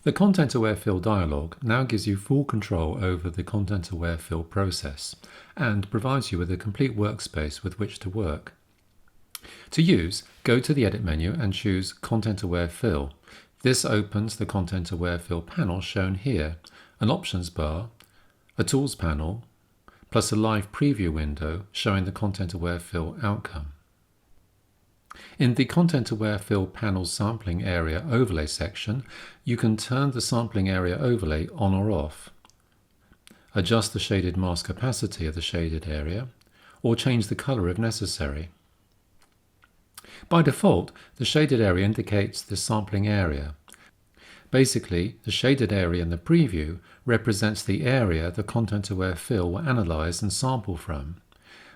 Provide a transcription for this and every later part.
The Content-Aware Fill dialog now gives you full control over the Content-Aware Fill process and provides you with a complete workspace with which to work. To use, go to the Edit menu and choose Content-Aware Fill. This opens the Content-Aware Fill panel shown here, an options bar, a tools panel, plus a live preview window showing the Content-Aware Fill outcome. In the Content-Aware Fill panel sampling area overlay section, you can turn the sampling area overlay on or off, adjust the shaded mask opacity of the shaded area, or change the color if necessary. By default, the shaded area indicates the sampling area. Basically, the shaded area in the preview represents the area the Content-Aware Fill will analyze and sample from,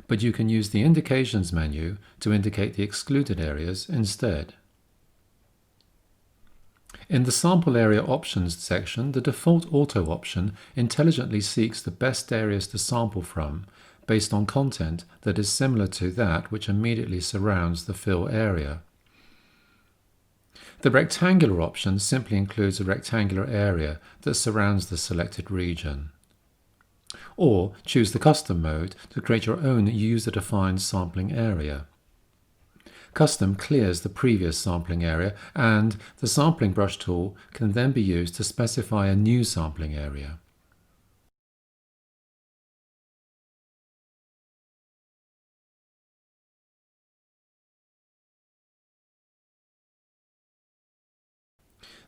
but you can use the Indications menu to indicate the excluded areas instead. In the Sample Area Options section, the default Auto option intelligently seeks the best areas to sample from based on content that is similar to that which immediately surrounds the fill area. The Rectangular option simply includes a rectangular area that surrounds the selected region. Or choose the Custom mode to create your own user-defined sampling area. Custom clears the previous sampling area, and the Sampling Brush tool can then be used to specify a new sampling area.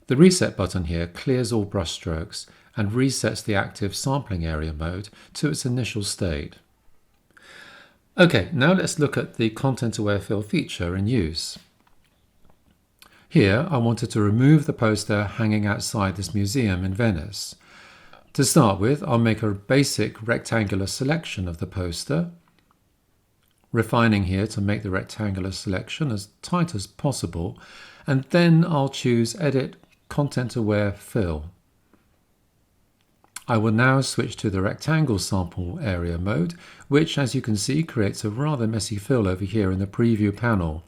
The Reset button here clears all brush strokes and resets the active sampling area mode to its initial state. Okay, now let's look at the Content-Aware Fill feature in use. Here I wanted to remove the poster hanging outside this museum in Venice. To start with, I'll make a basic rectangular selection of the poster, refining here to make the rectangular selection as tight as possible, and then I'll choose Edit Content-Aware Fill. I will now switch to the rectangle sample area mode, which, as you can see, creates a rather messy fill over here in the preview panel.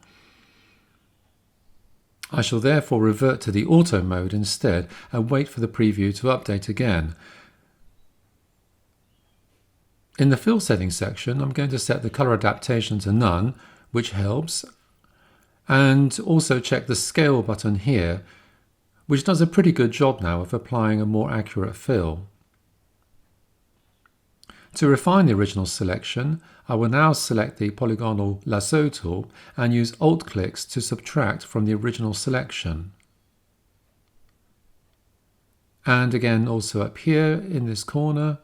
I shall therefore revert to the auto mode instead and wait for the preview to update again. In the fill settings section, I'm going to set the color adaptation to none, which helps, and also check the scale button here, which does a pretty good job now of applying a more accurate fill. To refine the original selection, I will now select the polygonal lasso tool and use Alt clicks to subtract from the original selection. And again also up here in this corner.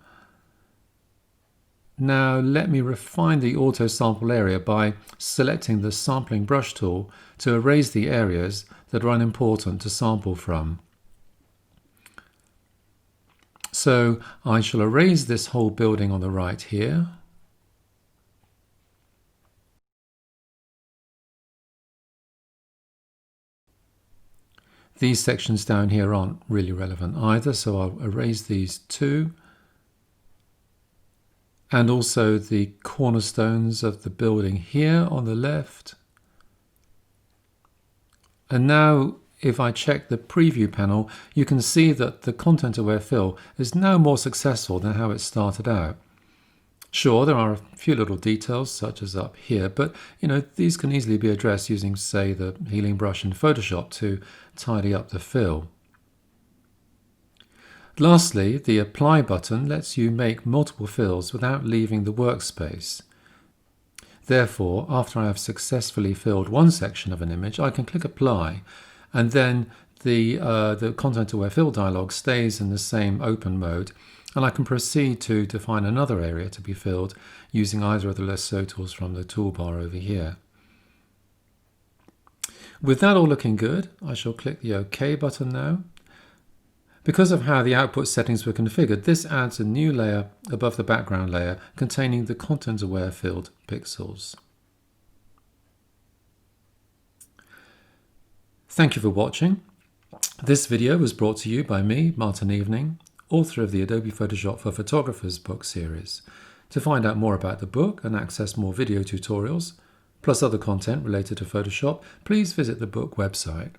Now let me refine the auto sample area by selecting the Sampling Brush tool to erase the areas that are unimportant to sample from. So I shall erase this whole building on the right here. These sections down here aren't really relevant either, so I'll erase these too. And also the cornerstones of the building here on the left. And now if I check the preview panel, you can see that the Content-Aware Fill is now more successful than how it started out. Sure, there are a few little details such as up here, but these can easily be addressed using, say, the healing brush in Photoshop to tidy up the fill. Lastly, the Apply button lets you make multiple fills without leaving the workspace. Therefore, after I have successfully filled one section of an image, I can click Apply, and then the Content-Aware Fill dialog stays in the same open mode, and I can proceed to define another area to be filled using either of the lasso tools from the toolbar over here. With that all looking good, I shall click the OK button now. Because of how the output settings were configured, this adds a new layer above the background layer containing the Content-Aware filled pixels. Thank you for watching. This video was brought to you by me, Martin Evening, author of the Adobe Photoshop for Photographers book series. To find out more about the book and access more video tutorials, plus other content related to Photoshop, please visit the book website.